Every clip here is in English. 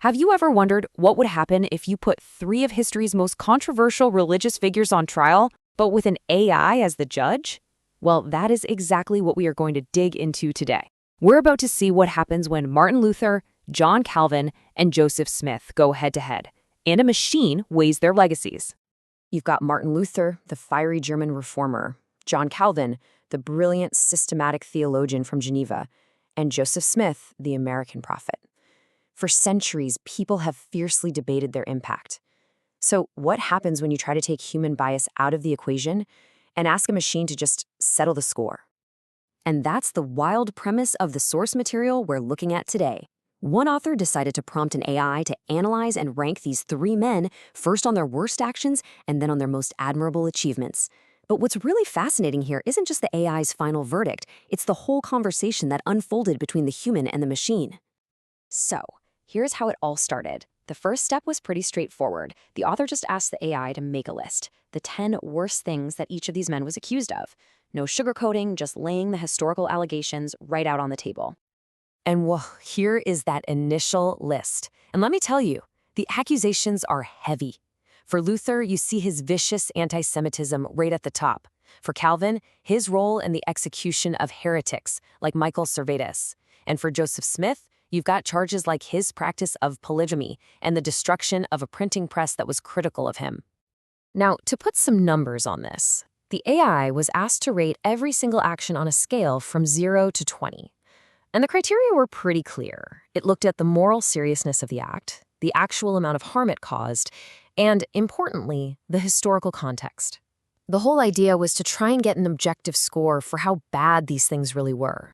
Have you ever wondered what would happen if you put three of history's most controversial religious figures on trial, but with an AI as the judge? Well, that is exactly what we are going to dig into today. We're about to see what happens when Martin Luther, John Calvin, and Joseph Smith go head-to-head, and a machine weighs their legacies. You've got Martin Luther, the fiery German reformer, John Calvin, the brilliant systematic theologian from Geneva, and Joseph Smith, the American prophet. For centuries, people have fiercely debated their impact. So what happens when you try to take human bias out of the equation and ask a machine to just settle the score? And that's the wild premise of the source material we're looking at today. One author decided to prompt an AI to analyze and rank these three men, first on their worst actions and then on their most admirable achievements. But what's really fascinating here isn't just the AI's final verdict, it's the whole conversation that unfolded between the human and the machine. So, here's how it all started. The first step was pretty straightforward. The author just asked the AI to make a list, the 10 worst things that each of these men was accused of. No sugarcoating, just laying the historical allegations right out on the table. And whoa, here is that initial list. And let me tell you, the accusations are heavy. For Luther, you see his vicious anti-Semitism right at the top. For Calvin, his role in the execution of heretics like Michael Servetus. And for Joseph Smith, you've got charges like his practice of polygamy and the destruction of a printing press that was critical of him. Now, to put some numbers on this, the AI was asked to rate every single action on a scale from 0 to 20. And the criteria were pretty clear. It looked at the moral seriousness of the act, the actual amount of harm it caused, and, importantly, the historical context. The whole idea was to try and get an objective score for how bad these things really were.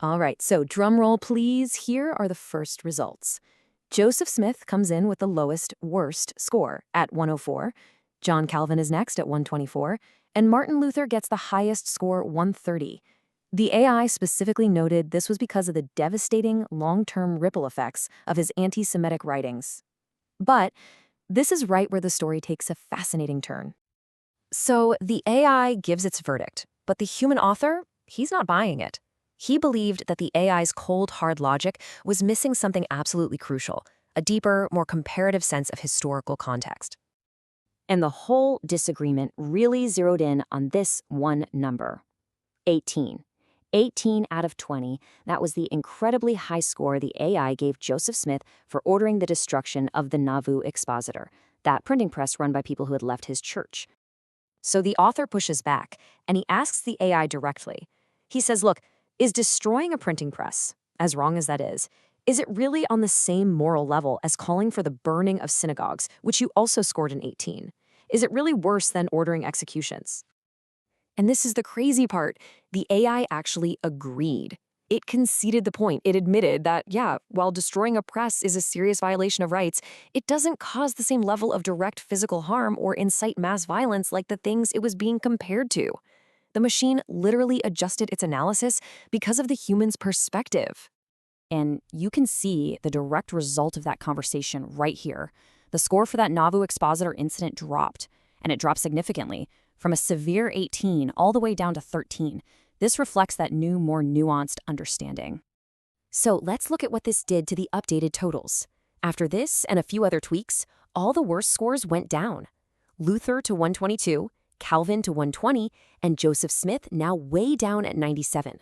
All right, so drum roll, please. Here are the first results. Joseph Smith comes in with the lowest, worst score at 104. John Calvin is next at 124. And Martin Luther gets the highest score, 130. The AI specifically noted this was because of the devastating long-term ripple effects of his anti-Semitic writings. But this is right where the story takes a fascinating turn. So the AI gives its verdict, but the human author, he's not buying it. He believed that the AI's cold, hard logic was missing something absolutely crucial, a deeper, more comparative sense of historical context. And the whole disagreement really zeroed in on this one number, 18. 18 out of 20, that was the incredibly high score the AI gave Joseph Smith for ordering the destruction of the Nauvoo Expositor, that printing press run by people who had left his church. So the author pushes back, and he asks the AI directly. He says, look, is destroying a printing press, as wrong as that is it really on the same moral level as calling for the burning of synagogues, which you also scored an 18? Is it really worse than ordering executions? And this is the crazy part. The AI actually agreed. It conceded the point. It admitted that, yeah, while destroying a press is a serious violation of rights, it doesn't cause the same level of direct physical harm or incite mass violence like the things it was being compared to. The machine literally adjusted its analysis because of the human's perspective. And you can see the direct result of that conversation right here. The score for that Nauvoo Expositor incident dropped, and it dropped significantly, from a severe 18 all the way down to 13. This reflects that new, more nuanced understanding. So let's look at what this did to the updated totals. After this and a few other tweaks, all the worst scores went down. Luther to 122, Calvin to 120, and Joseph Smith now way down at 97.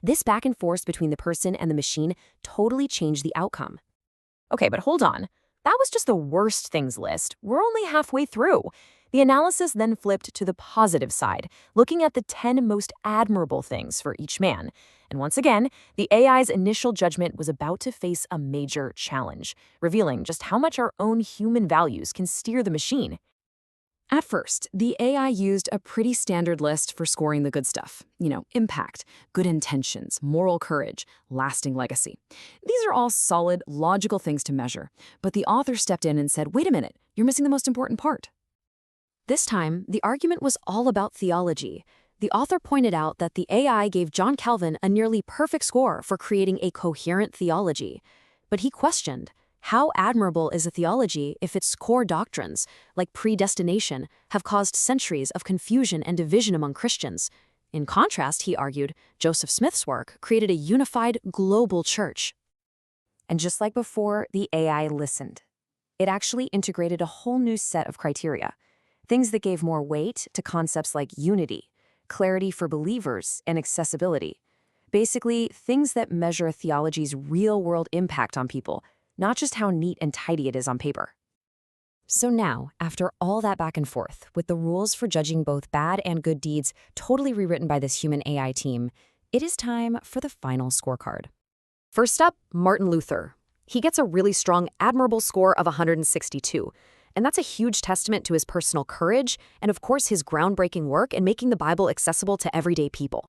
This back and forth between the person and the machine totally changed the outcome. Okay, but hold on. That was just the worst things list. We're only halfway through. The analysis then flipped to the positive side, looking at the 10 most admirable things for each man. And once again, the AI's initial judgment was about to face a major challenge, revealing just how much our own human values can steer the machine. At first, the AI used a pretty standard list for scoring the good stuff. Impact, good intentions, moral courage, lasting legacy. These are all solid, logical things to measure. But the author stepped in and said, wait a minute, you're missing the most important part. This time, the argument was all about theology. The author pointed out that the AI gave John Calvin a nearly perfect score for creating a coherent theology. But he questioned, how admirable is a theology if its core doctrines, like predestination, have caused centuries of confusion and division among Christians? In contrast, he argued, Joseph Smith's work created a unified global church. And just like before, the AI listened. It actually integrated a whole new set of criteria, things that gave more weight to concepts like unity, clarity for believers, and accessibility. Basically, things that measure a theology's real-world impact on people, not just how neat and tidy it is on paper. So now, after all that back and forth, with the rules for judging both bad and good deeds totally rewritten by this human AI team, it is time for the final scorecard. First up, Martin Luther. He gets a really strong, admirable score of 162, and that's a huge testament to his personal courage and, of course, his groundbreaking work in making the Bible accessible to everyday people.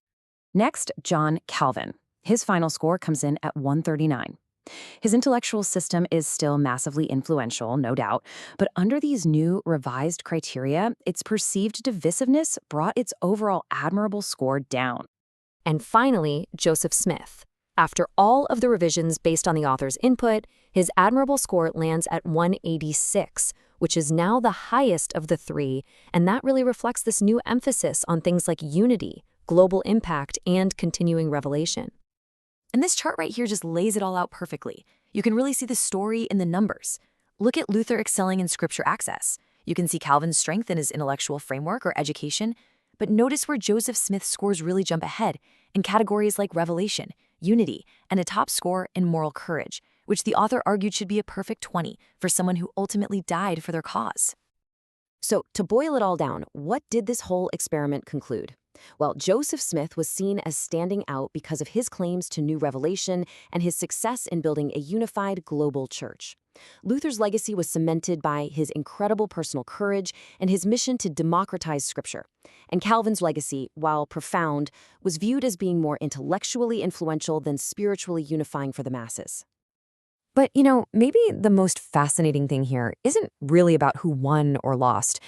Next, John Calvin. His final score comes in at 139. His intellectual system is still massively influential, no doubt, but under these new, revised criteria, its perceived divisiveness brought its overall admirable score down. And finally, Joseph Smith. After all of the revisions based on the author's input, his admirable score lands at 186, which is now the highest of the three, and that really reflects this new emphasis on things like unity, global impact, and continuing revelation. And this chart right here just lays it all out perfectly. You can really see the story in the numbers. Look at Luther excelling in scripture access. You can see Calvin's strength in his intellectual framework or education, but notice where Joseph Smith's scores really jump ahead in categories like revelation, unity, and a top score in moral courage, which the author argued should be a perfect 20 for someone who ultimately died for their cause. So, to boil it all down, what did this whole experiment conclude? Well, Joseph Smith was seen as standing out because of his claims to new revelation and his success in building a unified global church. Luther's legacy was cemented by his incredible personal courage and his mission to democratize Scripture. And Calvin's legacy, while profound, was viewed as being more intellectually influential than spiritually unifying for the masses. But, maybe the most fascinating thing here isn't really about who won or lost.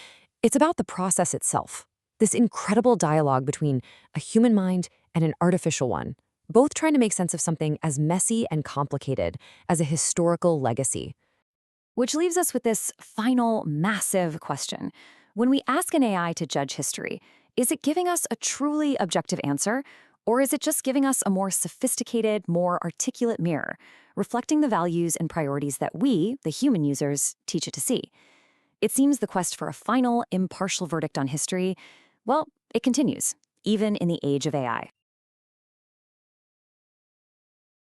It's about the process itself. This incredible dialogue between a human mind and an artificial one, both trying to make sense of something as messy and complicated as a historical legacy. Which leaves us with this final, massive question. When we ask an AI to judge history, is it giving us a truly objective answer, or is it just giving us a more sophisticated, more articulate mirror, reflecting the values and priorities that we, the human users, teach it to see? It seems the quest for a final, impartial verdict on history, well, it continues, even in the age of AI.